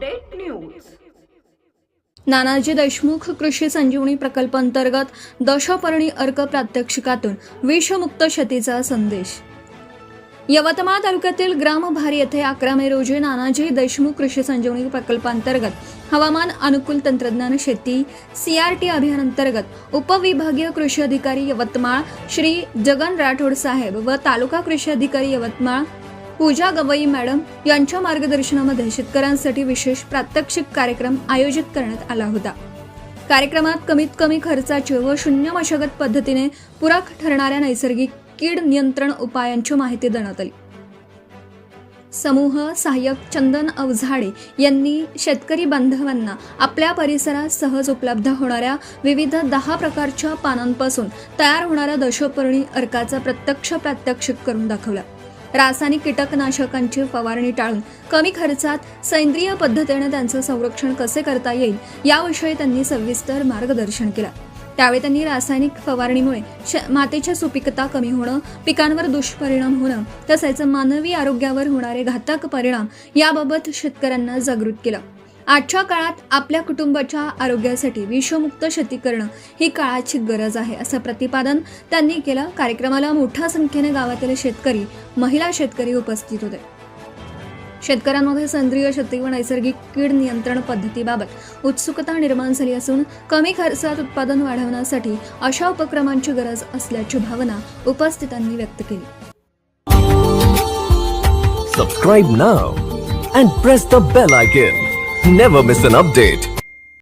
Update news. Nanaji Deshmukh कृषी संजीवनी प्रकल्प अंतर्गत दशपर्णी अर्क प्रात्यक्षिकातून विषमुक्त शेतीचा संदेश। यवतमाळ तालुक्यातील ग्राम भारी येथे 11 मे रोजी नानाजी देशमुख कृषी संजीवनी प्रकल्पांतर्गत हवामान अनुकूल तंत्रज्ञान शेती CRT अभियान अंतर्गत उपविभागीय कृषी अधिकारी यवतमाळ श्री जगन राठोड साहेब व तालुका कृषी अधिकारी यवतमाळ पूजा गवई मॅडम यांच्या मार्गदर्शनामध्ये शेतकऱ्यांसाठी विशेष प्रात्यक्षिक कार्यक्रम आयोजित करण्यात आला होता। कार्यक्रमात कमीत कमी खर्चाचे व शून्य मशागत पद्धतीने पूरक ठरणाऱ्या नैसर्गिक कीड नियंत्रण उपायांची माहिती देण्यात आली। समूह सहाय्यक चंदन अवझाडे यांनी शेतकरी बांधवांना आपल्या परिसरात सहज उपलब्ध होणाऱ्या विविध 10 प्रकारच्या पानांपासून तयार होणाऱ्या दशपर्णी अर्काचा प्रत्यक्ष प्रात्यक्षिक करून दाखवला। रासायनिक कीटकनाशकांची फवारणी टाळून कमी खर्चात सेंद्रिय पद्धतीने त्यांचे संरक्षण कसे करता येईल याविषयी त्यांनी सविस्तर मार्गदर्शन केले। त्यावेळी त्यांनी रासायनिक फवारणीमुळे मातीची सुपीकता कमी होणं, पिकांवर दुष्परिणाम होणं तसेच मानवी आरोग्यावर होणारे घातक परिणाम याबाबत शेतकऱ्यांना जागृत केलं। आजच्या काळात आपल्या कुटुंबाच्या आरोग्यासाठी विषमुक्त शेती करणं ही काळाची गरज आहे असं प्रतिपादन त्यांनी केलं। कार्यक्रमाला मोठ्या संख्येने गावातील शेतकरी, महिला शेतकरी उपस्थित होते। शेतकऱ्यांमध्ये सेंद्रिय शेती व नैसर्गिक कीड नियंत्रण पद्धतीबाबत उत्सुकता निर्माण झाली असून कमी खर्चात उत्पादन वाढवण्यासाठी अशा उपक्रमांची गरज असल्याची भावना उपस्थितांनी व्यक्त केली। Subscribe now and press the bell icon. Never miss an update.